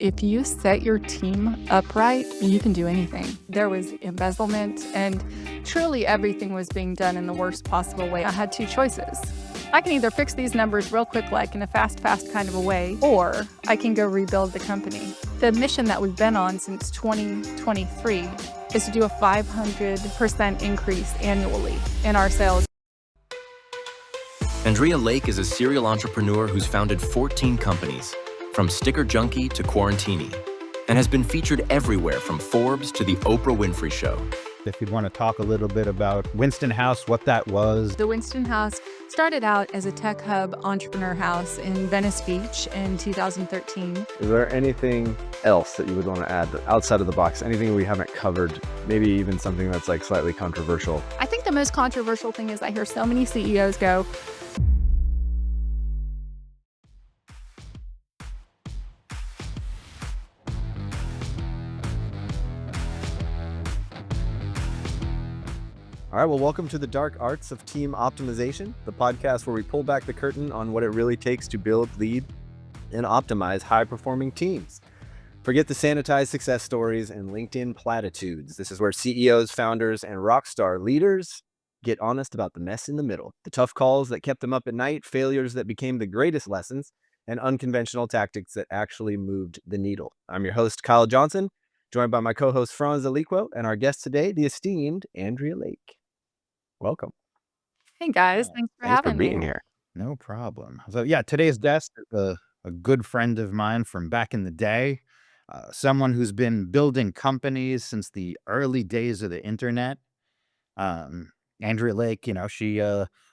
If you set your team up right, you can do anything. There was embezzlement, and truly everything was being done in the worst possible way. I had two choices. I can either fix these numbers real quick, like in a fast kind of a way, or I can go rebuild the company. The mission that we've been on since 2023 is to do a 500% increase annually in our sales. Andrea Lake is a serial entrepreneur who's founded 14 companies, from Sticker Junkie to Quarantini, and has been featured everywhere from Forbes to the Oprah Winfrey Show. If you'd want to talk a little bit about Winston House, what that was. The Winston House started out as a tech hub entrepreneur house in Venice Beach in 2013. Is there anything else that you would want to add outside of the box? Anything we haven't covered? Maybe even something that's like slightly controversial? I think the most controversial thing is I hear so many CEOs go, All right, well, welcome to the Dark Arts of Team Optimization, the podcast where we pull back the curtain on what it really takes to build, lead, and optimize high-performing teams. Forget the sanitized success stories and LinkedIn platitudes. This is where CEOs, founders, and rockstar leaders get honest about the mess in the middle, the tough calls that kept them up at night, failures that became the greatest lessons, and unconventional tactics that actually moved the needle. I'm your host, Kyle Johnson, joined by my co-host, Franz, Aliquo, and our guest today, the esteemed Andrea Lake. Welcome. hey guys, thanks for having me. being here. No problem. So yeah, today's guest is a good friend of mine from back in the day, someone who's been building companies since the early days of the internet. Andrea Lake, she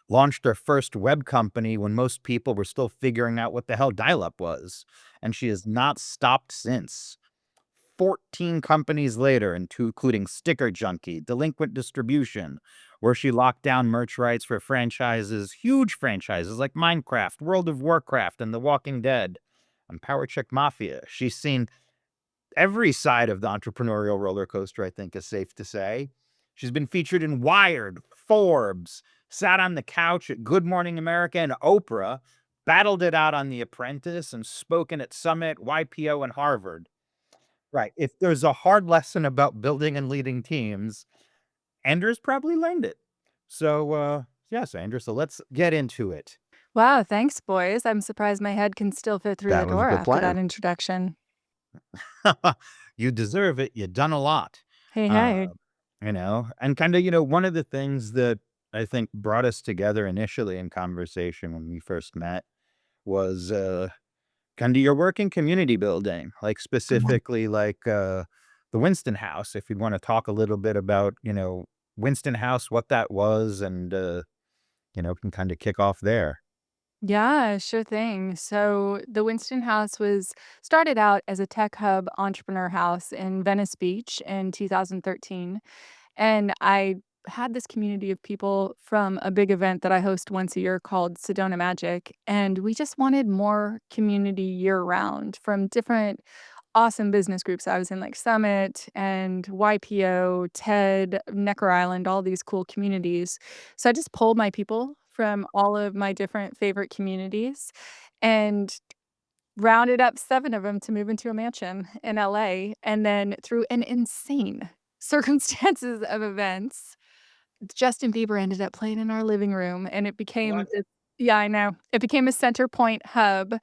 launched her first web company when most people were still figuring out what the hell dial-up was, and she has not stopped since. 14 companies later, including Sticker Junkie, Delinquent Distribution, where she locked down merch rights for franchises, huge franchises like Minecraft, World of Warcraft, and The Walking Dead, and PowerCheck Mafia. She's seen every side of the entrepreneurial roller coaster, I think is safe to say. She's been featured in Wired, Forbes, sat on the couch at Good Morning America and Oprah, battled it out on The Apprentice, and spoken at Summit, YPO, and Harvard. Right. If there's a hard lesson about building and leading teams, Andrew's probably learned it. So, yes, Andrew, so let's get into it. Wow, thanks, boys. I'm surprised my head can still fit through That the was door the after that plan. introduction. You deserve it. You've done a lot. Hey. And kind of, one of the things that I think brought us together initially in conversation when we first met was kind of your work in community building, like specifically like the Winston House. If you'd want to talk a little bit about, Winston House, what that was, and, can kind of kick off there. Yeah, sure thing. So the Winston House was started out as a tech hub entrepreneur house in Venice Beach in 2013. And I had this community of people from a big event that I host once a year called Sedona Magic. And we just wanted more community year round from different awesome business groups. I was in like Summit and YPO, TED, Necker Island, all these cool communities. So I just pulled my people from all of my different favorite communities and rounded up 7 of them to move into a mansion in LA. And then through an insane circumstances of events, Justin Bieber ended up playing in our living room, and it became What? this. Yeah, I know. It became a center point hub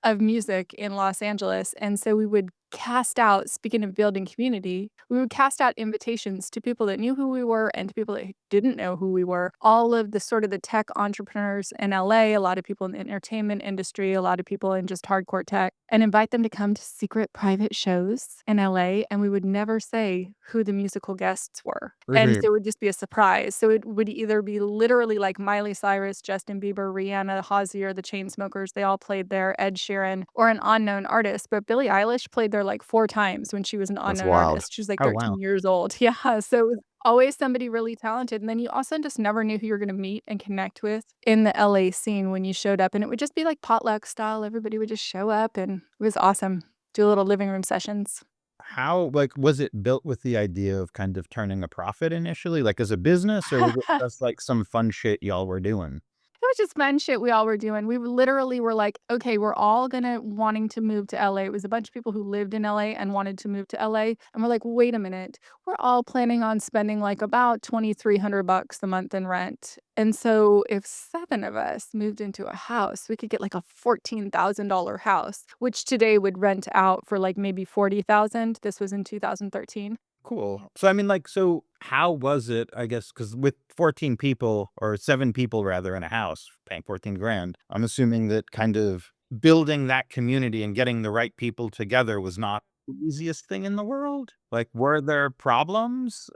of music in Los Angeles, and so we would cast out, speaking of building community, we would cast out invitations to people that knew who we were and to people that didn't know who we were. All of the sort of the tech entrepreneurs in LA, a lot of people in the entertainment industry, a lot of people in just hardcore tech, and invite them to come to secret private shows in LA, and we would never say who the musical guests were. And so it would just be a surprise. So it would either be literally like Miley Cyrus, Justin Bieber, Rihanna, Hosier, the Chainsmokers, they all played there, Ed Sheeran, or an unknown artist. But Billie Eilish played there like 4 times when she was an That's unknown wild. artist. She was like Oh, 13 wow. years old. Yeah. So it was always somebody really talented. And then you also just never knew who you're going to meet and connect with in the LA scene when you showed up. And it would just be like potluck style. Everybody would just show up, and it was awesome. Do little living room sessions. How, was it built with the idea of kind of turning a profit initially, like as a business, or was it just like some fun shit y'all were doing? It was just fun shit we all were doing. We literally were like, "Okay, we're all gonna wanting to move to LA." It was a bunch of people who lived in LA and wanted to move to LA, and we're like, "Wait a minute. We're all planning on spending, like, about $2,300 a month in rent, and so if 7 of us moved into a house, we could get, like, a $14,000 house, which today would rent out for, like, maybe 40,000. This was in 2013. Cool. So, I mean, like, so how was it, I guess, because with 14 people or 7 people rather in a house paying 14 grand, I'm assuming that kind of building that community and getting the right people together was not the easiest thing in the world? Like, were there problems?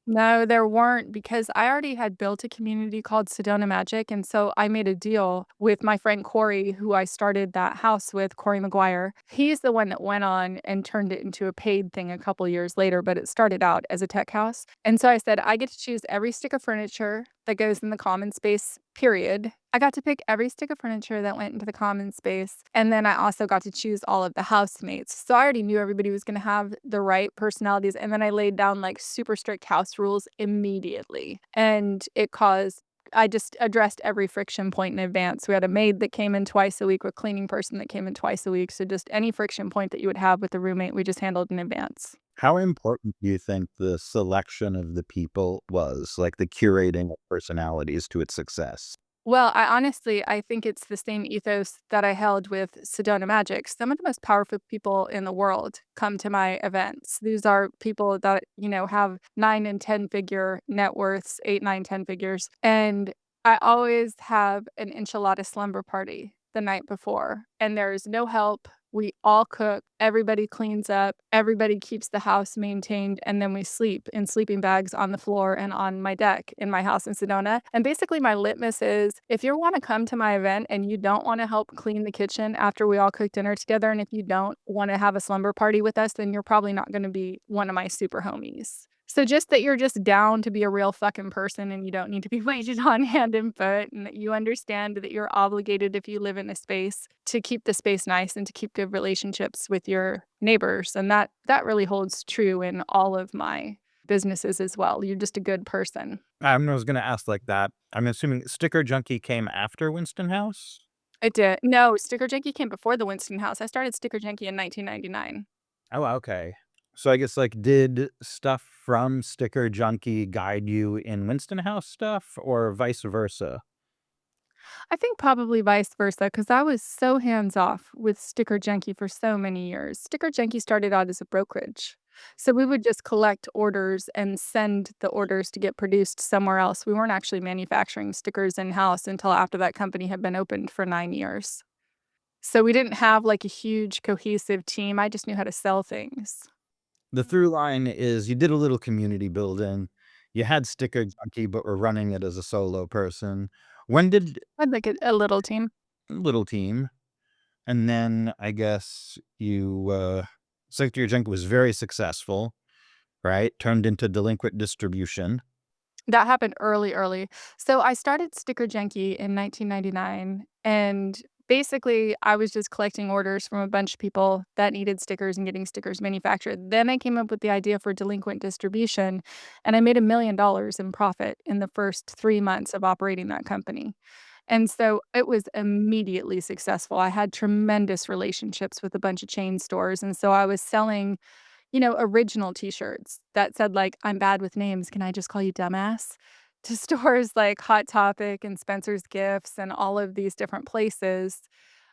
No, there weren't because I already had built a community called Sedona Magic, and so I made a deal with my friend Corey, who I started that house with, Corey McGuire. He's the one that went on and turned it into a paid thing a couple years later, but it started out as a tech house. And so I said, I get to choose every stick of furniture that goes in the common space, period. I got to pick every stick of furniture that went into the common space, and then I also got to choose all of the housemates. So I already knew everybody was gonna have the right personalities, and then I laid down, like, super strict house rules immediately, and it caused I just addressed every friction point in advance. We had a maid that came in twice a week, a cleaning person that came in twice a week, so just any friction point that you would have with the roommate, we just handled in advance. How important do you think the selection of the people was, like the curating of personalities to its success? Well, I think it's the same ethos that I held with Sedona Magic. Some of the most powerful people in the world come to my events. These are people that, have 9 and 10 figure net worths, 8, 9, 10 figures. And I always have an enchilada slumber party the night before, and there's no help. We all cook, everybody cleans up, everybody keeps the house maintained, and then we sleep in sleeping bags on the floor and on my deck in my house in Sedona. And basically, my litmus is if you want to come to my event and you don't want to help clean the kitchen after we all cook dinner together, and if you don't want to have a slumber party with us, then you're probably not going to be one of my super homies. So just that you're just down to be a real fucking person and you don't need to be waited on hand and foot, and that you understand that you're obligated if you live in a space to keep the space nice and to keep good relationships with your neighbors. And that really holds true in all of my businesses as well. You're just a good person. I was gonna ask like that. I'm assuming Sticker Junkie came after Winston House? I did. No, Sticker Junkie came before the Winston House. I started Sticker Junkie in 1999. Oh, okay. So I guess, like, did stuff from Sticker Junkie guide you in Winston House stuff or vice versa? I think probably vice versa, because I was so hands off with Sticker Junkie for so many years. Sticker Junkie started out as a brokerage. So we would just collect orders and send the orders to get produced somewhere else. We weren't actually manufacturing stickers in-house until after that company had been opened for 9 years. So we didn't have, like, a huge cohesive team. I just knew how to sell things. The through line is you did a little community building. You had Sticker Junkie, but were running it as a solo person. When did I'd like a little team. little team, and then I guess you, Sticker Junkie was very successful, right? Turned into Delinquent distribution. That happened early, early. So I started Sticker Junkie in 1999, and basically, I was just collecting orders from a bunch of people that needed stickers and getting stickers manufactured. Then I came up with the idea for Delinquent distribution, and I made $1 million in profit in the first 3 months of operating that company. And so it was immediately successful. I had tremendous relationships with a bunch of chain stores, and so I was selling original T-shirts that said, like, "I'm bad with names, can I just call you dumbass?" To stores like Hot Topic and Spencer's Gifts and all of these different places,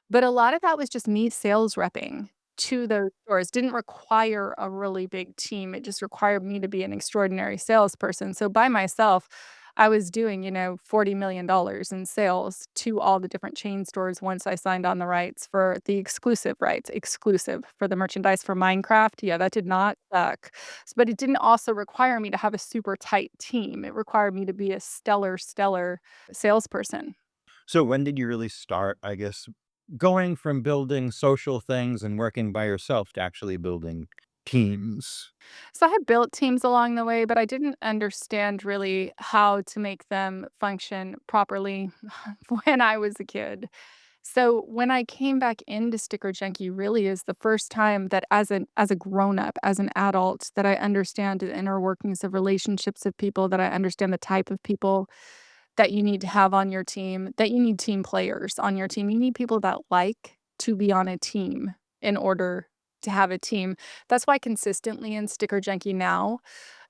but a lot of that was just me sales repping to those stores. Didn't require a really big team, it just required me to be an extraordinary salesperson. So by myself, I was doing, $40 million in sales to all the different chain stores once I signed on the rights for the exclusive rights, exclusive for the merchandise for Minecraft. Yeah, that did not suck. But it didn't also require me to have a super tight team. It required me to be a stellar, stellar salesperson. So when did you really start, I guess, going from building social things and working by yourself to actually building teams? So I had built teams along the way, but I didn't understand really how to make them function properly when I was a kid. So when I came back into Sticker Junkie really is the first time that as a grown up, as an adult, that I understand the inner workings of relationships of people, that I understand the type of people that you need to have on your team, that you need team players on your team. You need people that like to be on a team in order to have a team. That's why consistently in Sticker Junkie now,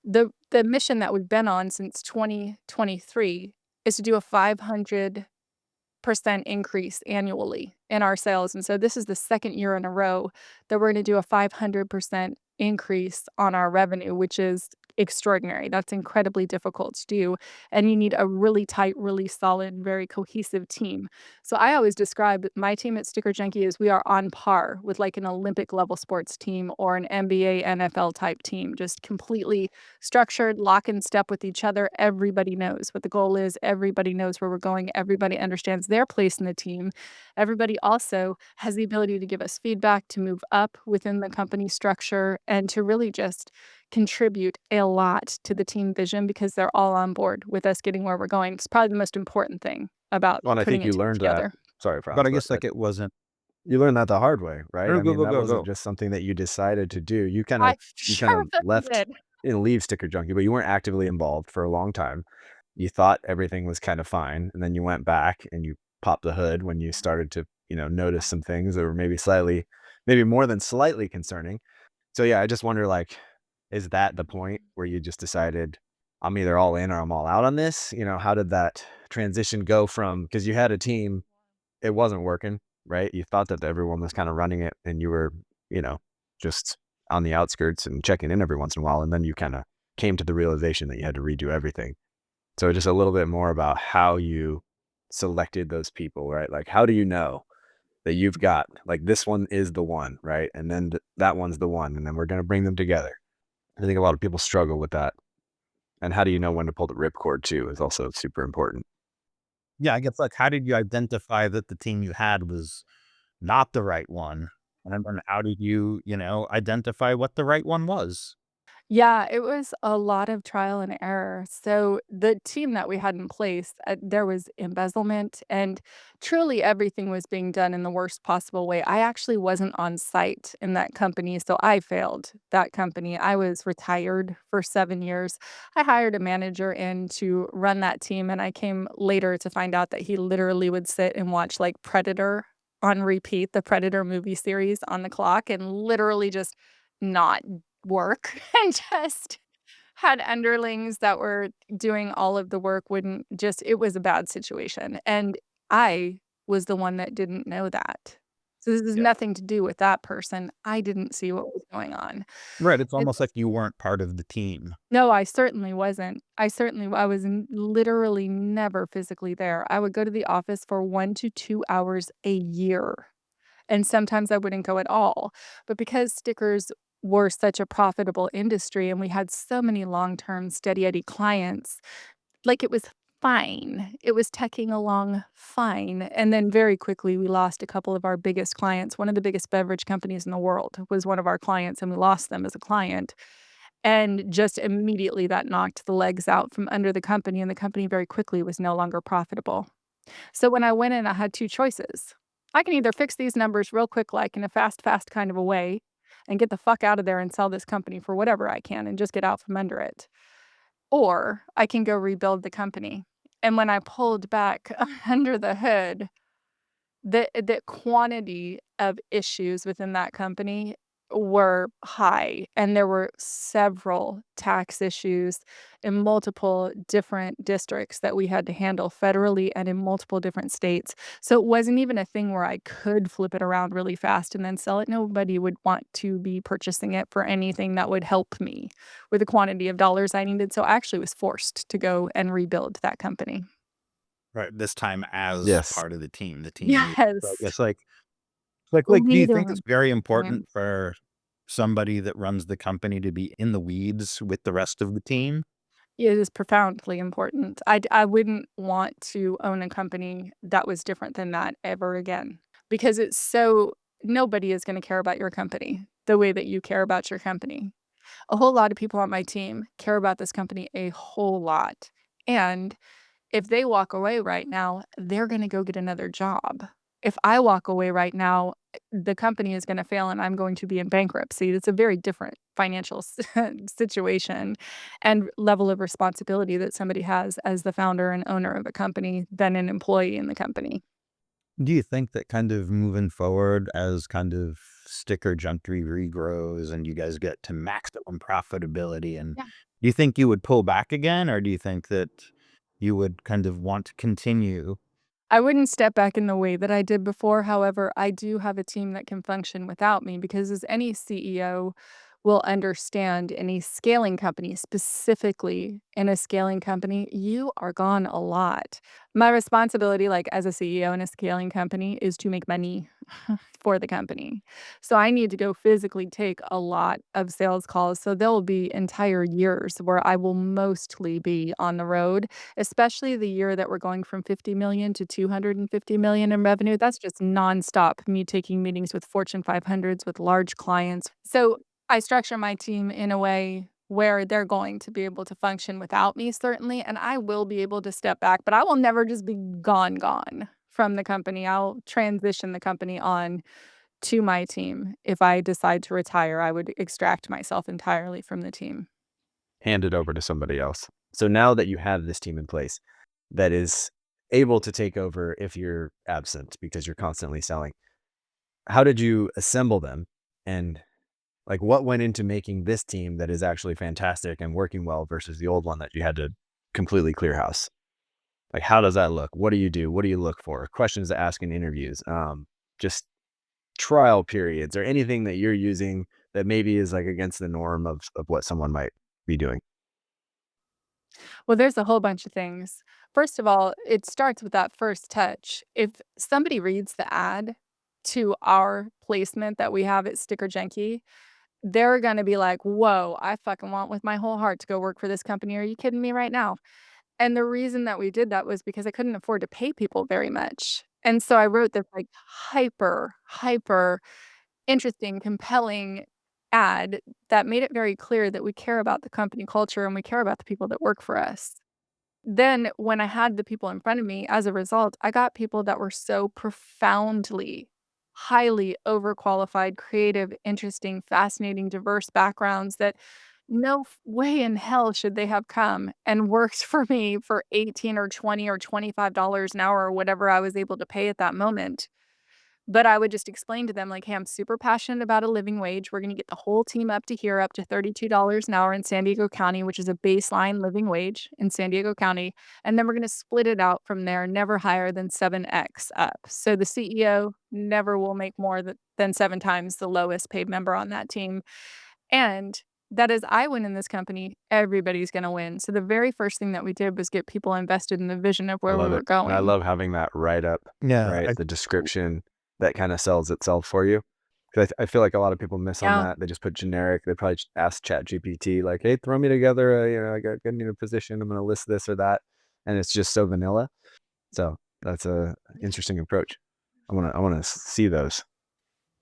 the mission that we've been on since 2023 is to do a 500% increase annually in our sales, and so this is the 2nd year in a row that we're gonna do a 500% increase on our revenue, which is extraordinary. That's incredibly difficult to do, and you need a really tight, really solid, very cohesive team. So I always describe my team at Sticker Junkie as we are on par with, like, an Olympic level sports team or an NBA, NFL type team, just completely structured, lock in step with each other. Everybody knows what the goal is. Everybody knows where we're going. Everybody understands their place in the team. Everybody also has the ability to give us feedback, to move up within the company structure, and to really just contribute a lot to the team vision because they're all on board with us getting where we're going. It's probably the most important thing about Well, and I putting think a you team learned that. together. Sorry, But Franz, I go guess, ahead. like, it wasn't. You learned that the hard way, right? No, I go, mean, go, that go, wasn't go. just something that you decided to do. I You kind sure of fucking left, did. you didn't leave Sticker Junkie, but you weren't actively involved for a long time. You thought everything was kind of fine, and then you went back and you popped the hood when you started to, notice some things that were maybe more than slightly concerning. So yeah, I just wonder, like, is that the point where you just decided I'm either all in or I'm all out on this? How did that transition go from, because you had a team, it wasn't working, right? You thought that everyone was kind of running it and you were, you know, just on the outskirts and checking in every once in a while. And then you kind of came to the realization that you had to redo everything. So just a little bit more about how you selected those people, right? Like, how do you know that you've got, like, this one is the one, right? And then that one's the one, and then we're going to bring them together. I think a lot of people struggle with that. And how do you know when to pull the ripcord too is also super important. Yeah, I guess, like, how did you identify that the team you had was not the right one? And then how did you, identify what the right one was? Yeah, it was a lot of trial and error. So the team that we had in place, there was embezzlement and truly everything was being done in the worst possible way. I actually wasn't on site in that company, so I failed that company. I was retired for 7 years. I hired a manager in to run that team, and I came later to find out that he literally would sit and watch, like, Predator on repeat, the Predator movie series on the clock, and literally just not work and just had underlings that were doing all of the work, wouldn't just it was a bad situation, and I was the one that didn't know that. So this has Yeah. nothing to do with that person. I didn't see what was going on. Right, it's almost like It's you weren't part of the team. No, I certainly wasn't. I was n literally never physically there. I would go to the office for 1 to 2 hours a year. And sometimes I wouldn't go at all. But because stickers were such a profitable industry and we had so many long-term steady Eddie clients, like, it was fine. It was ticking along fine. And then very quickly, we lost a couple of our biggest clients. One of the biggest beverage companies in the world was one of our clients, and we lost them as a client. And just immediately that knocked the legs out from under the company, and the company very quickly was no longer profitable. So when I went in, I had 2 choices. I can either fix these numbers real quick, like in a fast kind of a way, and get the fuck out of there and sell this company for whatever I can and just get out from under it, or I can go rebuild the company. And when I pulled back under the hood, the quantity of issues within that company were high, and there were several tax issues in multiple different districts that we had to handle federally and in multiple different states. So it wasn't even a thing where I could flip it around really fast and then sell it. Nobody would want to be purchasing it for anything that would help me with the quantity of dollars I needed, so I actually was forced to go and rebuild that company. Right, this time as Yes. part of the team you. So Yes, it's like, do you think it's literally. very important for somebody that runs the company to be in the weeds with the rest of the team? It is profoundly important. I wouldn't want to own a company that was different than that ever again, because it's so nobody is gonna care about your company the way that you care about your company. A whole lot of people on my team care about this company a whole lot, and if they walk away right now, they're gonna go get another job. if I walk away right now, the company is gonna fail and I'm going to be in bankruptcy. It's a very different financial situation and level of responsibility that somebody has as the founder and owner of a company than an employee in the company. Do you think that kind of moving forward as kind of Sticker Junkie regrows and you guys get to maximum profitability, and Yeah. do you think you would pull back again, or do you think that you would kind of want to continue? I wouldn't step back in the way that I did before. However, I do have a team that can function without me because as any CEO will understand in a scaling company, specifically in a scaling company, you are gone a lot. My responsibility, like as a CEO in a scaling company, is to make money for the company. So I need to go physically take a lot of sales calls. So there will be entire years where I will mostly be on the road, especially the year that we're going from 50 million to 250 million in revenue. That's just nonstop me taking meetings with Fortune 500s, with large clients. So I structure my team in a way where they're going to be able to function without me, certainly, and I will be able to step back, but I will never just be gone from the company. I'll transition the company on to my team. If I decide to retire, I would extract myself entirely from the team. Hand it over to somebody else. So now that you have this team in place that is able to take over if you're absent because you're constantly selling, how did you assemble them? And like what went into making this team that is actually fantastic and working well versus the old one that you had to completely clear house? Like how does that look? What do you do? What do you look for? Questions to ask in interviews. Just trial periods or anything that you're using that maybe is like against the norm of what someone might be doing. Well, there's a whole bunch of things. First of all, it starts with that first touch. If somebody reads the ad to our placement that we have at Sticker Junkie, they're gonna be like, "Whoa, I fucking want with my whole heart to go work for this company. Are you kidding me right now?" And the reason that we did that was because I couldn't afford to pay people very much. And so I wrote this like hyper interesting, compelling ad that made it very clear that we care about the company culture and we care about the people that work for us. Then when I had the people in front of me, as a result, I got people that were so profoundly, highly overqualified, creative, interesting, fascinating, diverse backgrounds that no way in hell should they have come and worked for me for 18 or 20 or $25 an hour or whatever I was able to pay at that moment. But I would just explain to them, like, "Hey, I'm super passionate about a living wage. We're gonna get the whole team up to here, up to $32 an hour in San Diego County, which is a baseline living wage in San Diego County, and then we're gonna split it out from there, never higher than 7x up." So the CEO never will make more than 7 times the lowest paid member on that team, and that is I win in this company, everybody's gonna win. So the very first thing that we did was get people invested in the vision of I where we love were it. And I going. love having that write up, Yeah, right? The description that kind of sells itself for you. 'Cause I feel like a lot of people miss on Yeah. that. They just put generic. They probably just ask Chat GPT, like, hey, throw me together, I got get me in a position. I'm going to list this or that. And it's just so vanilla. So that's a interesting approach. I want to see those.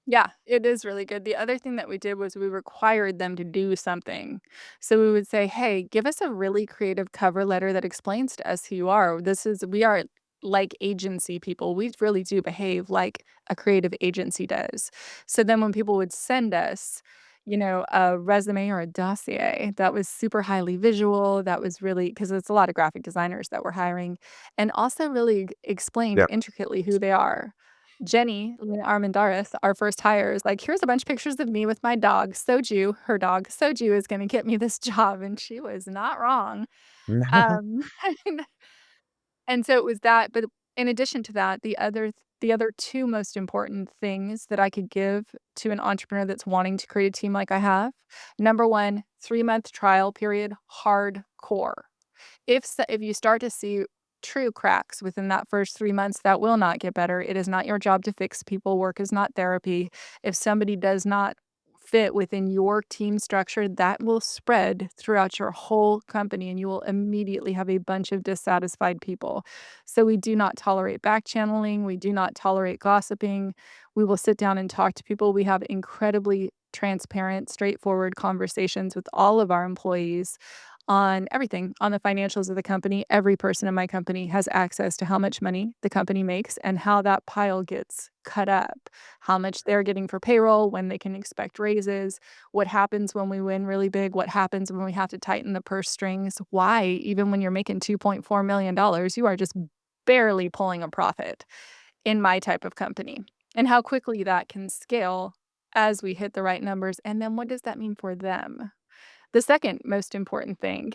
Yeah, it is really good. The other thing that we did was we required them to do something. So we would say, "Hey, give us a really creative cover letter that explains to us who you are. We are like agency people. We really do behave like a creative agency does." So then when people would send us, a resume or a dossier that was super highly visual, that was really because it's a lot of graphic designers that we're hiring, and also really explained Yeah. intricately who they are. Jenny Armendariz, our first hire, is like, "Here's a bunch of pictures of me with my dog, Soju." Her dog, Soju, is gonna get me this job, and she was not wrong. Um, and so it was that, but in addition to that, the other 2 most important things that I could give to an entrepreneur that's wanting to create a team like I have, number 1, 3-month trial period, hardcore. If you start to see true cracks within that first 3 months, that will not get better. It is not your job to fix people. Work is not therapy. If somebody does not fit within your team structure, that will spread throughout your whole company, and you will immediately have a bunch of dissatisfied people. So we do not tolerate back channeling. We do not tolerate gossiping. We will sit down and talk to people. We have incredibly transparent, straightforward conversations with all of our employees on everything, on the financials of the company. Every person in my company has access to how much money the company makes and how that pile gets cut up, how much they're getting for payroll, when they can expect raises, what happens when we win really big, what happens when we have to tighten the purse strings, why, even when you're making $2.4 million, you are just barely pulling a profit in my type of company, and how quickly that can scale as we hit the right numbers. And then what does that mean for them? The second most important thing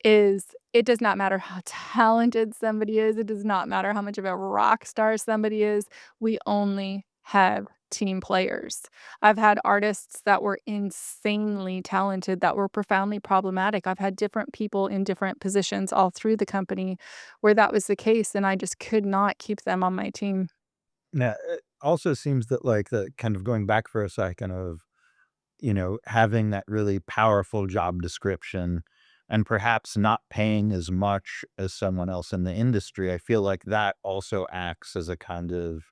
is it does not matter how talented somebody is, it does not matter how much of a rock star somebody is, we only have team players. I've had artists that were insanely talented that were profoundly problematic. I've had different people in different positions all through the company where that was the case, and I just could not keep them on my team. Now, it also seems that, like, the kind of going back for a second of, having that really powerful job description and perhaps not paying as much as someone else in the industry, I feel like that also acts as a kind of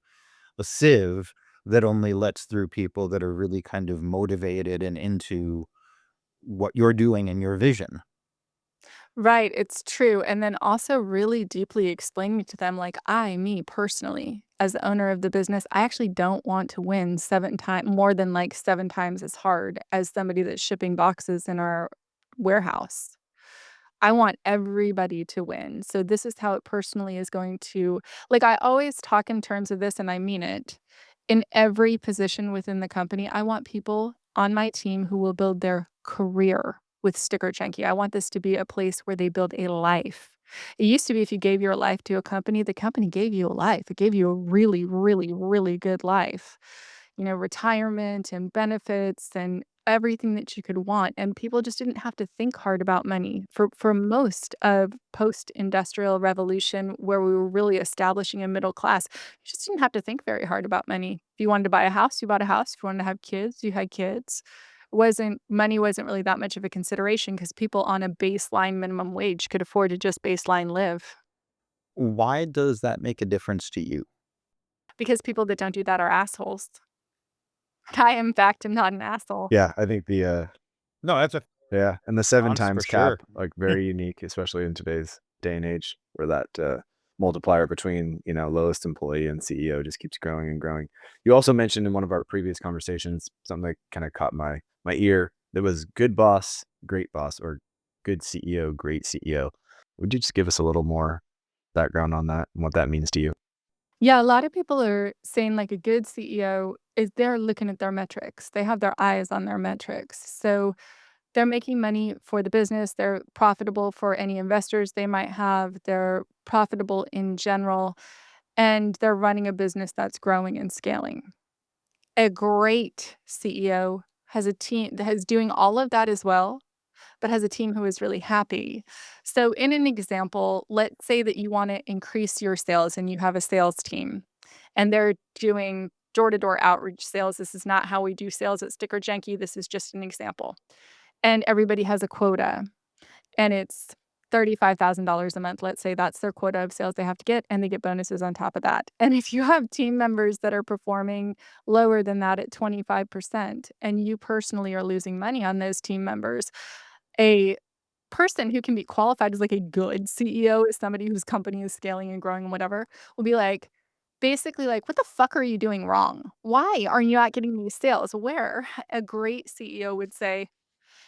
a sieve that only lets through people that are really kind of motivated and into what you're doing and your vision. Right, it's true, and then also really deeply explaining to them, like, me personally, as the owner of the business, I actually don't want to win 7 times more than, like, 7 times as hard as somebody that's shipping boxes in our warehouse. I want everybody to win, so this is how it personally is going to, like, I always talk in terms of this, and I mean it. In every position within the company, I want people on my team who will build their career with Sticker Junkie. I want this to be a place where they build a life. It used to be if you gave your life to a company, the company gave you a life. It gave you a really, really, really good life. Retirement and benefits and everything that you could want, and people just didn't have to think hard about money. For most of post-industrial revolution, where we were really establishing a middle class, you just didn't have to think very hard about money. If you wanted to buy a house, you bought a house. If you wanted to have kids, you had kids. Wasn't money wasn't really that much of a consideration because people on a baseline minimum wage could afford to just baseline live. Why does that make a difference to you? Because people that don't do that are assholes. I, in fact, am not an asshole. Yeah, I think No, that's a yeah, and the 7 response for times cap, sure. like, very unique, especially in today's day and age where that, multiplier between, lowest employee and CEO just keeps growing and growing. You also mentioned in one of our previous conversations something that kinda caught my ear. There was good boss, or good CEO, great CEO. Would you just give us a little more background on that and what that means to you? Yeah, a lot of people are saying like a good CEO is they're looking at their metrics. They have their eyes on their metrics. So they're making money for the business. They're profitable for any investors they might have. They're profitable in general, and they're running a business that's growing and scaling. A great CEO has a team that is doing all of that as well, but has a team who is really happy. So, in an example, let's say that you want to increase your sales and you have a sales team and they're doing door to door outreach sales. This is not how we do sales at Sticker Junkie. This is just an example. And everybody has a quota and it's $35,000 a month. Let's say that's their quota of sales they have to get, and they get bonuses on top of that. And if you have team members that are performing lower than that at 25%, and you personally are losing money on those team members, a person who can be qualified as like a good CEO is somebody whose company is scaling and growing and whatever, will be like, basically like, "What the fuck are you doing wrong? Why are you not getting these sales?" Where a great CEO would say,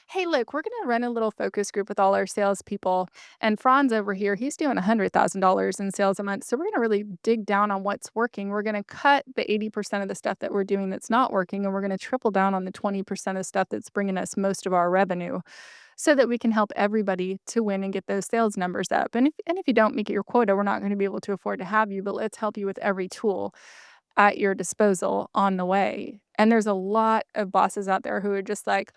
"Hey, look, we're gonna run a little focus group with all our salespeople, and Franz over here, he's doing $100,000 in sales a month, so we're gonna really dig down on what's working. We're gonna cut the 80% of the stuff that we're doing that's not working, and we're gonna triple down on the 20% of stuff that's bringing us most of our revenue, so that we can help everybody to win and get those sales numbers up. And if you don't meet your quota, we're not gonna be able to afford to have you, but let's help you with every tool at your disposal on the way." And there's a lot of bosses out there who are just like,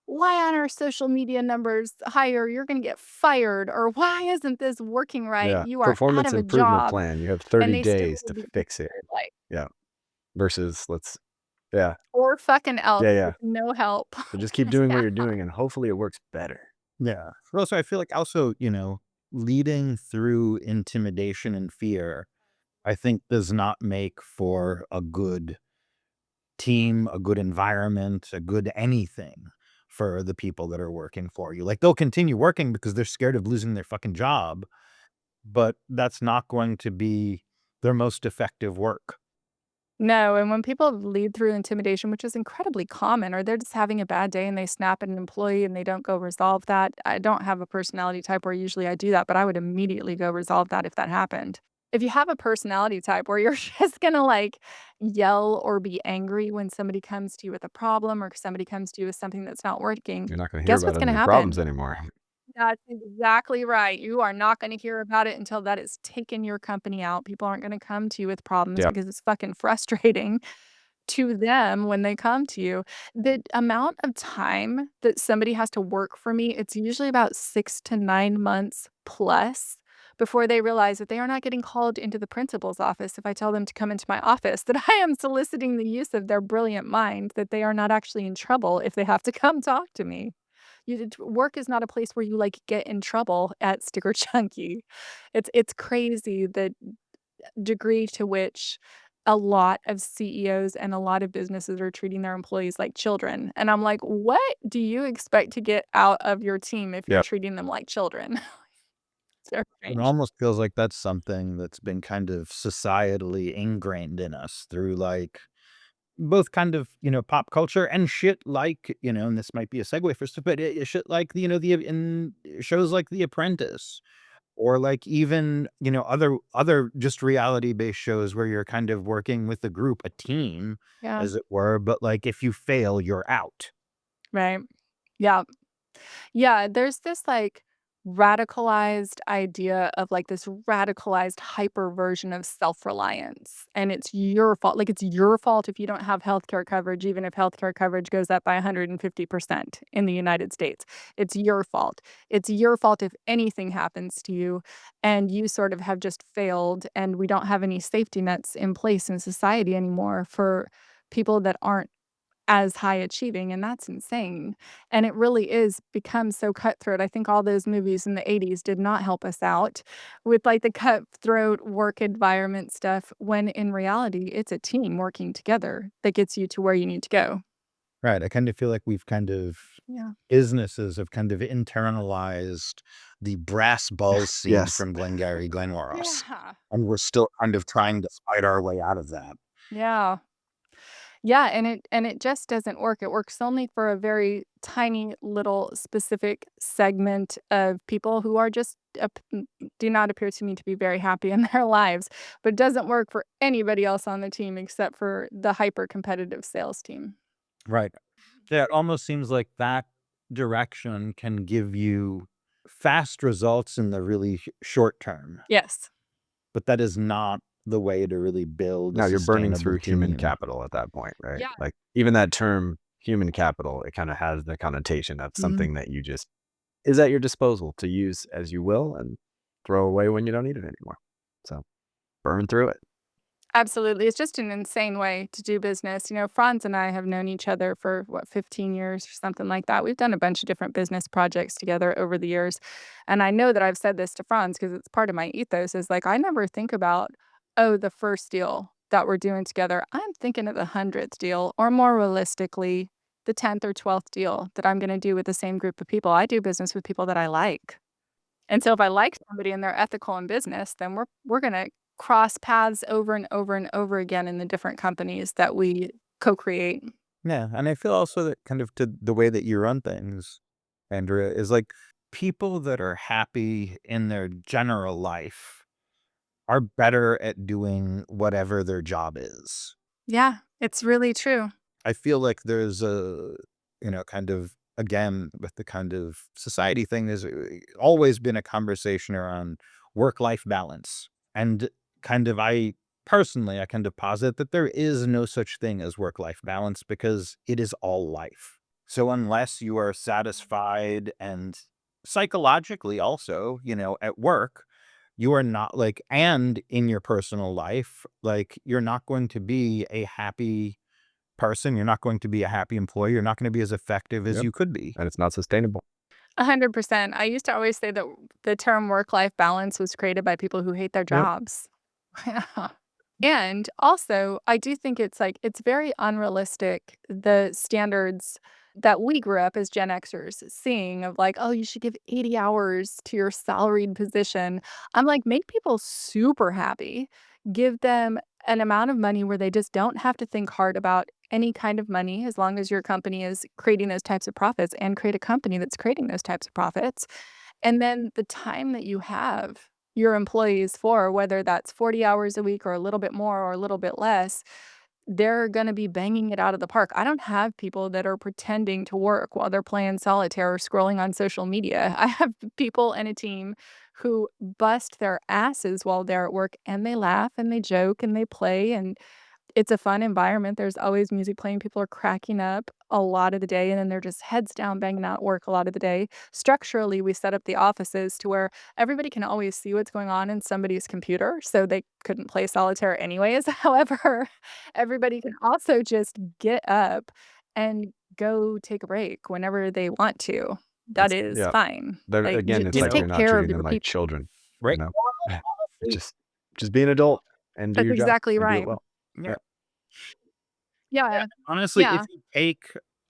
"Why aren't our social media numbers higher? You're gonna get fired," or "Why isn't this working right? Yeah, You are out performance of a improvement job." plan. You have And 30 they still days will to be fix it. like, Yeah, versus yeah, or fucking else yeah, yeah. with no help. So just keep It's doing what yeah. you're doing and hopefully it works better. Yeah. Well, so I feel like also, leading through intimidation and fear, I think does not make for a good team, a good environment, a good anything. for the people that are working for you. Like, they'll continue working because they're scared of losing their fucking job, but that's not going to be their most effective work. No, and when people lead through intimidation, which is incredibly common, or they're just having a bad day and they snap at an employee and they don't go resolve that. I don't have a personality type where usually I do that, but I would immediately go resolve that if that happened. If you have a personality type where you're just gonna like yell or be angry when somebody comes to you with a problem or somebody comes to you with something that's not working, You're not going to hear guess about what's any of gonna your problems happen? anymore. That's exactly right. You are not gonna hear about it until that has taken your company out. People aren't gonna come to you with problems Yep. because it's fucking frustrating to them when they come to you. The amount of time that somebody has to work for me, it's usually about 6 to 9 months plus before they realize that they are not getting called into the principal's office if I tell them to come into my office, that I am soliciting the use of their brilliant mind, that they are not actually in trouble if they have to come talk to me. Work is not a place where you, like, get in trouble at Sticker Junkie. It's crazy the degree to which a lot of CEOs and a lot of businesses are treating their employees like children, and I'm like, "What do you expect to get out of your team if you're Yep. treating them like children?" It's very It strange. almost feels like that's something that's been kind of societally ingrained in us through, like, both kind of, pop culture and shit like, and this might be a segue for stuff, but shit like, the in shows like The Apprentice, or like even, other just reality-based shows where you're kind of working with a group, a team, Yeah, as it were, but, like, if you fail, you're out. right. Yeah. Yeah, there's this, like, radicalized idea of, like, this radicalized hyper version of self-reliance, and it's your fault. Like, it's your fault if you don't have healthcare coverage, even if healthcare coverage goes up by 150% in the United States. It's your fault. It's your fault if anything happens to you, and you sort of have just failed, and we don't have any safety nets in place in society anymore for people that aren't as high achieving, and that's insane, and it really is become so cutthroat. I think all those movies in the '80s did not help us out with, like, the cutthroat work environment stuff, when in reality, it's a team working together that gets you to where you need to go. Right, I kind of feel like we've kind of Yeah. businesses have kind of internalized the brass balls scene Yes. from Glengarry Glen Ross, Yeah. and we're still kind of trying to fight our way out of that. Yeah. Yeah, and it just doesn't work. It works only for a very tiny little specific segment of people who are just do not appear to me to be very happy in their lives, but it doesn't work for anybody else on the team except for the hyper competitive sales team. Right. Yeah, it almost seems like that direction can give you fast results in the really short term, Yes. but that is not the way to really build a Now you're burning sustainable through human team. capital at that point, right? Yeah. Like even that term human capital, it kind of has the connotation of Mhm. something that you just is at your disposal to use as you will and throw away when you don't need it anymore. So burn through it. Absolutely. It's just an insane way to do business. Franz and I have known each other for 15 years or something like that. We've done a bunch of different business projects together over the years. And I know that I've said this to Franz because it's part of my ethos is like, I never think about, oh, the first deal that we're doing together. I'm thinking of the 100th deal, or more realistically, the 10th or 12th deal that I'm going to do with the same group of people. I do business with people that I like. And so if I like somebody and they're ethical in business, then we're gonna cross paths over and over and over again in the different companies that we co-create. Yeah, and I feel also that kind of to the way that you run things, Andrea, is like people that are happy in their general life are better at doing whatever their job is. Yeah, it's really true. I feel like there's a, kind of, again, with the kind of society thing, there's always been a conversation around work-life balance. And kind of, I kind of posit that there is no such thing as work-life balance because it is all life. So unless you are satisfied and psychologically also, at work, you are not like, and in your personal life, like, you're not going to be a happy person, you're not going to be a happy employee, you're not gonna be as effective as Yep. you could be. And it's not sustainable. 100%. I used to always say that the term work-life balance was created by people who hate their Yep. jobs. Yeah. And also, I do think it's like it's very unrealistic, the standards that we grew up as Gen Xers seeing of like, "Oh, you should give 80 hours to your salaried position." I'm like, "Make people super happy. Give them an amount of money where they just don't have to think hard about any kind of money as long as your company is creating those types of profits, and create a company that's creating those types of profits." And then the time that you have your employees for, whether that's 40 hours a week or a little bit more or a little bit less, they're gonna be banging it out of the park. I don't have people that are pretending to work while they're playing solitaire or scrolling on social media. I have people in a team who bust their asses while they're at work, and they laugh, and they joke, and they play, and it's a fun environment. There's always music playing, people are cracking up a lot of the day, and then they're just heads down banging out work a lot of the day. Structurally, we set up the offices to where everybody can always see what's going on in somebody's computer, so they couldn't play solitaire anyways. However, everybody can also just get up and go take a break whenever they want to. That It's is yeah. fine. There Like, again, it's You just like know, you're take not care of treating your them like people. children, you right? know? It's just be an adult and do That's your job exactly and do it right. well. Yeah. Yeah. Yeah. Yeah, Honestly, if yeah. you take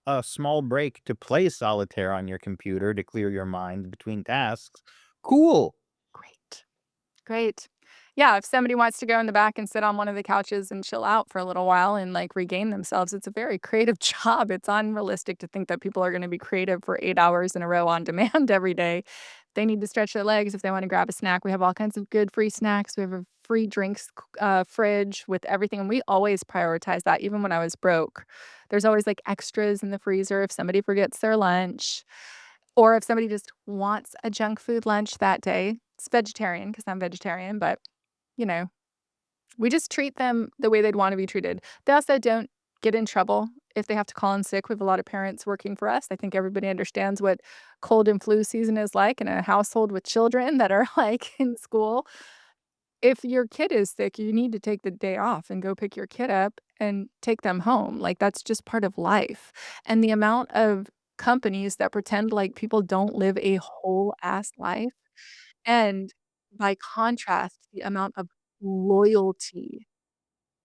a small break to play solitaire on your computer to clear your mind between tasks, cool. Great. Great. Yeah, if somebody wants to go in the back and sit on one of the couches and chill out for a little while and, like, regain themselves, it's a very creative job. It's unrealistic to think that people are gonna be creative for 8 hours in a row on demand every day. They need to stretch their legs if they wanna grab a snack. We have all kinds of good free snacks. We have a free drinks fridge with everything, and we always prioritize that even when I was broke. There's always, like, extras in the freezer if somebody forgets their lunch, or if somebody just wants a junk food lunch that day. It's vegetarian because 'cause I'm vegetarian, but, you know, we just treat them the way they'd wanna be treated. They also don't get in trouble if they have to call in sick. We have a lot of parents working for us. I think everybody understands what cold and flu season is like in a household with children that are, like, in school. If your kid is sick, you need to take the day off and go pick your kid up and take them home. Like, that's just part of life. And the amount of companies that pretend like people don't live a whole ass life, and by contrast, the amount of loyalty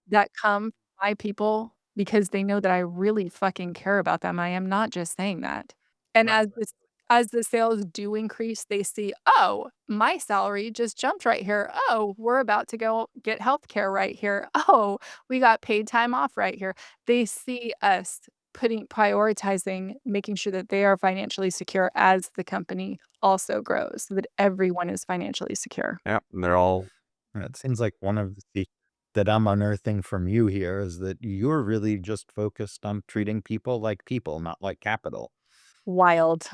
that come from my people because they know that I really fucking care about them. I am not just saying that. And Right. as the sales do increase, they see, "Oh, my salary just jumped right here. Oh, we're about to go get healthcare right here. Oh, we got paid time off right here." They see us prioritizing making sure that they are financially secure as the company also grows, so that everyone is financially secure. Yeah, and they're all It seems like one of the secrets that I'm unearthing from you here is that you're really just focused on treating people, not like capital. Wild.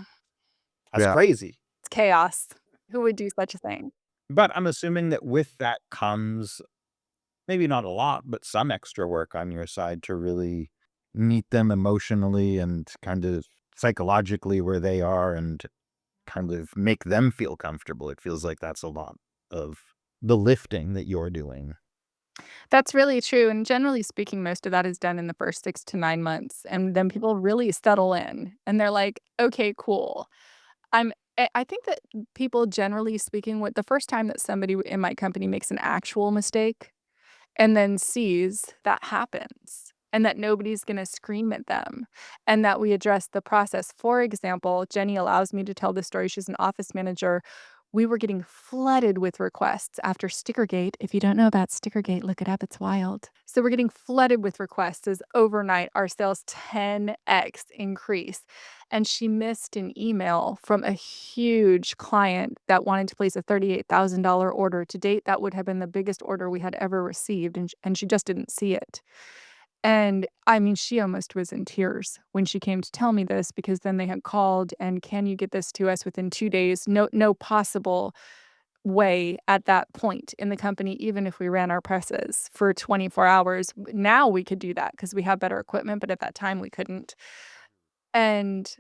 That's yeah. crazy. It's chaos. Who would do such a thing? But I'm assuming that with that comes maybe not a lot, but some extra work on your side to really meet them emotionally and kind of psychologically where they are and kind of make them feel comfortable. It feels like that's a lot of the lifting that you're doing. That's really true, and generally speaking, most of that is done in the first 6 to 9 months, and then people really settle in, and they're like, "Okay, cool." I think that people generally speaking, what the first time that somebody in my company makes an actual mistake and then sees that happens, and that nobody's gonna scream at them, and that we address the process. For example, Jenny allows me to tell this story. She's an office manager. We were getting flooded with requests after Stickergate. If you don't know about Stickergate, look it up, it's wild. So we're getting flooded with requests as overnight our sales 10x increase. And she missed an email from a huge client that wanted to place a $38,000 order. To date, that would have been the biggest order we had ever received, and she just didn't see it. And, I mean, she almost was in tears when she came to tell me this because then they had called and, "Can you get this to us within 2 days?" No possible way at that point in the company, even if we ran our presses for 24 hours. Now we could do that because we have better equipment, but at that time we couldn't. And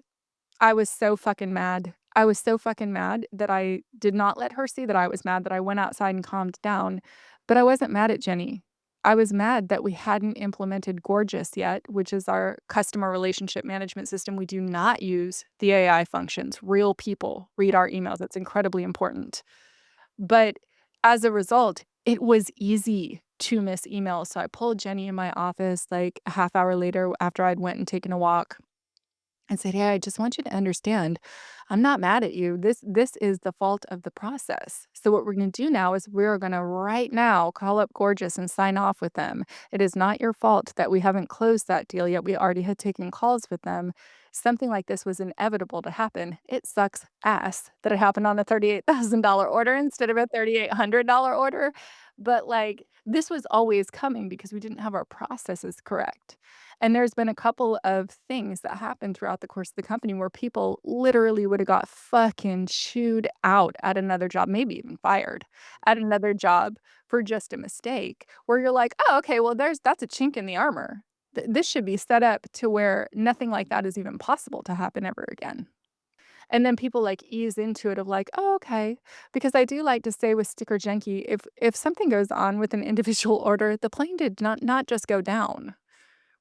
I was so fucking mad. I was so fucking mad that I did not let her see that I was mad, that I went outside and calmed down, but I wasn't mad at Jenny. I was mad that we hadn't implemented Gorgeous yet, which is our customer relationship management system. We do not use the AI functions. Real people read our emails. It's incredibly important. But as a result, it was easy to miss emails. So I pulled Jenny in my office like a half hour later after I'd went and taken a walk, and said, "Hey, I just want you to understand, I'm not mad at you. This is the fault of the process. So what we're gonna do now is we're gonna right now call up Gorgeous and sign off with them. It is not your fault that we haven't closed that deal yet. We already had taken calls with them. Something like this was inevitable to happen. It sucks ass that it happened on a $38,000 order instead of a $3,800 order, but, like, this was always coming because we didn't have our processes correct." And there's been a couple of things that happened throughout the course of the company where people literally woulda got fucking chewed out at another job, maybe even fired at another job for just a mistake, where you're like, "Oh, okay, well, that's a chink in the armor. This should be set up to where nothing like that is even possible to happen ever again." And then people, like, ease into it of like, "Oh, okay." Because I do like to say with Sticker Junkie, if something goes on with an individual order, the plane did not just go down.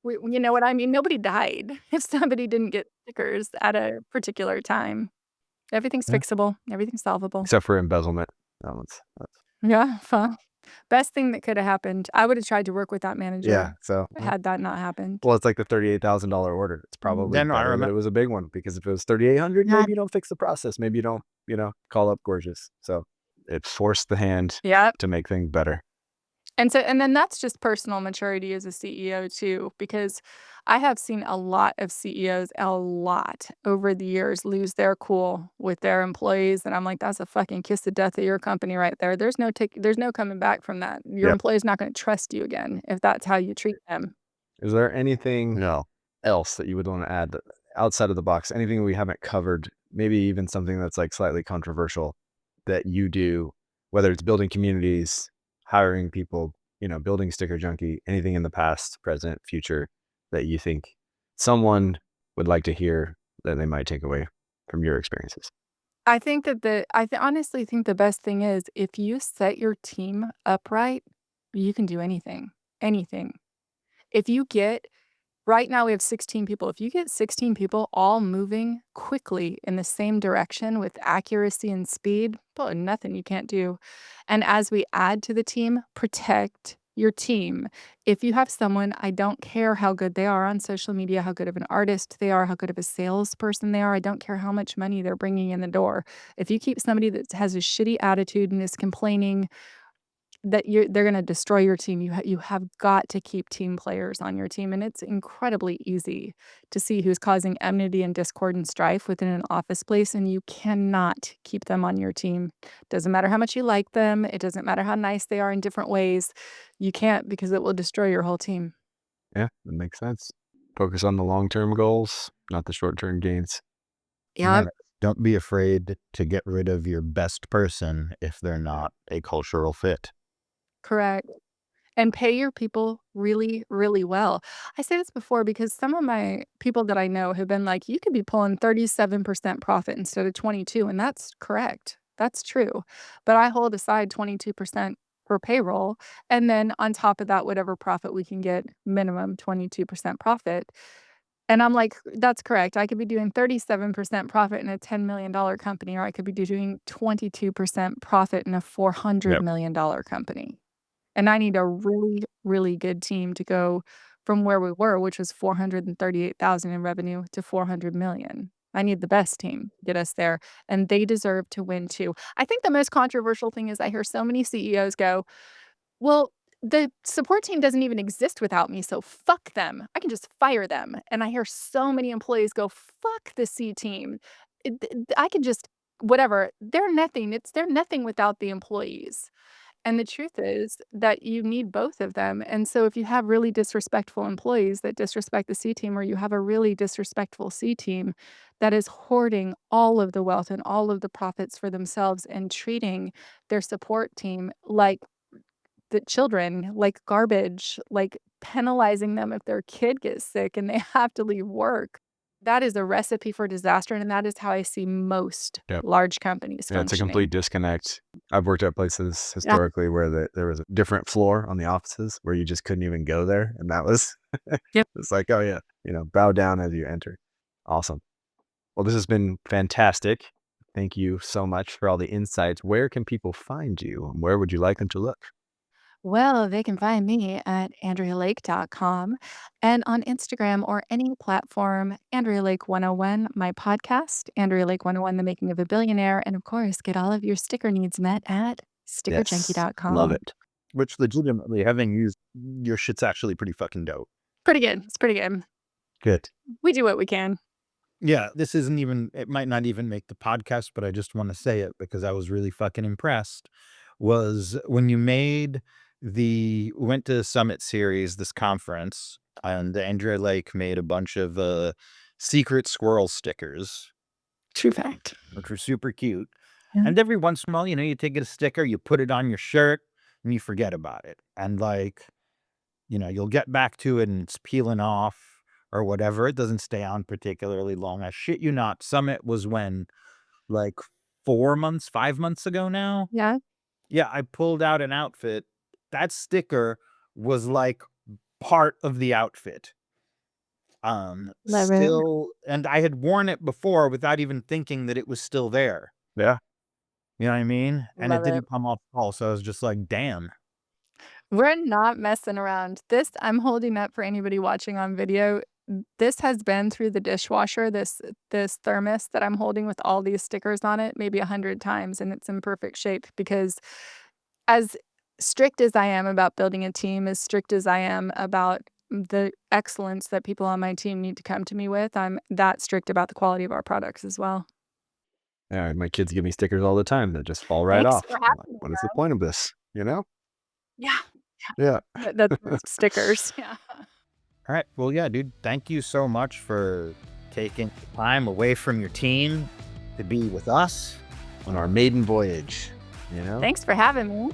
You know what I mean? Nobody died if somebody didn't get stickers at a particular time. Everything's Yeah. fixable, everything's solvable. Except for embezzlement. That's Yeah, best thing that coulda happened. I woulda tried to work with that yeah. manager So, had that not happened. well, it's like the $38,000 order. It's probably Yeah, no, I better that remember. it was a big one, because if it was 3,800, Yeah. maybe you don't fix the process. Maybe you don't, call up Gorgeous. So it forced the hand Yep. to make things better. And then that's just personal maturity as a CEO too, because I have seen a lot of CEOs, a lot, over the years lose their cool with their employees, and I'm like, "That's a fucking kiss of death of your company right there. There's no coming back from that. Your Yep. employee's not gonna trust you again if that's how you treat them." Is there anything No. else that you would want to add that outside of the box? Anything we haven't covered? Maybe even something that's like slightly controversial that you do, whether it's building communities, hiring people, building Sticker Junkie, anything in the past, present, future that you think someone would like to hear that they might take away from your experiences? Honestly think the best thing is if you set your team up right, you can do anything, anything. If you get Right now, we have 16 people. If you get 16 people all moving quickly in the same direction with accuracy and speed, boy, nothing you can't do. And as we add to the team, protect your team. If you have someone, I don't care how good they are on social media, how good of an artist they are, how good of a salesperson they are. I don't care how much money they're bringing in the door. If you keep somebody that has a shitty attitude and is complaining they're gonna destroy your team. You have got to keep team players on your team, and it's incredibly easy to see who's causing enmity and discord and strife within an office place, and you cannot keep them on your team. Doesn't matter how much you like them, it doesn't matter how nice they are in different ways. You can't because it will destroy your whole team. Yeah, that makes sense. Focus on the long-term goals, not the short-term gains. Yeah, Yeah. Don't be afraid to get rid of your best person if they're not a cultural fit. correct. And pay your people really, really well. I say this before because some of my people that I know have been like, "You could be pulling 37% profit instead of 22," and that's correct. That's true. But I hold aside 22% for payroll, and then on top of that, whatever profit we can get, minimum 22% profit. And I'm like, "That's correct. I could be doing 37% profit in a $10,000,000 company, or I could be doing 22% profit in a Yep. $400,000,000 company." And I need a really, really good team to go from where we were, which was 438,000 in revenue to 400,000,000. I need the best team to get us there, and they deserve to win too. I think the most controversial thing is I hear so many CEOs go, "Well, the support team doesn't even exist without me, so fuck them. I can just fire them." And I hear so many employees go, "Fuck the C team. I can just whatever. They're nothing without the employees." And the truth is that you need both of them, and so if you have really disrespectful employees that disrespect the C team, or you have a really disrespectful C team that is hoarding all of the wealth and all of the profits for themselves and treating their support team like the children, like garbage, like penalizing them if their kid gets sick and they have to leave work, that is a recipe for disaster, and that is how I see most Yep. large companies Yeah, it's a complete functioning. disconnect. I've worked at places Yeah. historically where there was a different floor on the offices where you just couldn't even go there, and that was Yep. it's like, "Oh, yeah," bow down as you enter. Awesome. Well, this has been fantastic. Thank you so much for all the insights. Where can people find you, and where would you like them to look? Well, they can find me at andrealake.com and on Instagram or any platform, Andrea Lake 101, my podcast, Andrea Lake 101, The Making of a Billionaire, and of course, get all of your sticker needs met at Yes. Love stickerjunkie.com. it. Which legitimately, having used your shit's actually pretty fucking dope. Pretty good. It's pretty good. Good. We do what we can. Yeah, this isn't even, it might not even make the podcast, but I just want to say it because I was really fucking impressed. Was when you made went to Summit Series, this conference, and Andrea Lake made a bunch of secret squirrel stickers, True fact. which were super cute. Yeah. And every once in a while, you take a sticker, you put it on your shirt, and you forget about it. And you'll get back to it and it's peeling off or whatever. It doesn't stay on particularly long. I shit you not. Summit was when, like 5 months ago now. Yeah. Yeah, I pulled out an outfit. That sticker was like part of the outfit. Love it. Still, and I had worn it before without even thinking that it was still there. Yeah. You know what I mean? And it Love it. didn't come off at all. So I was just like, damn. We're not messing around. This I'm holding up for anybody watching on video. This has been through the dishwasher, this thermos that I'm holding with all these stickers on it, maybe 100 times, and it's in perfect shape because as strict as I am about building a team, as strict as I am about the excellence that people on my team need to come to me with, I'm that strict about the quality of our products as well. Yeah, my kids give me stickers all the time that just fall right Thanks off. for I'm like, having me, what is the bro. point of this? You know? Yeah, Yeah. that's stickers, yeah. All right. Well, yeah, dude. Thank you so much for taking time away from your team to be with us. On our maiden voyage, Thanks for having me.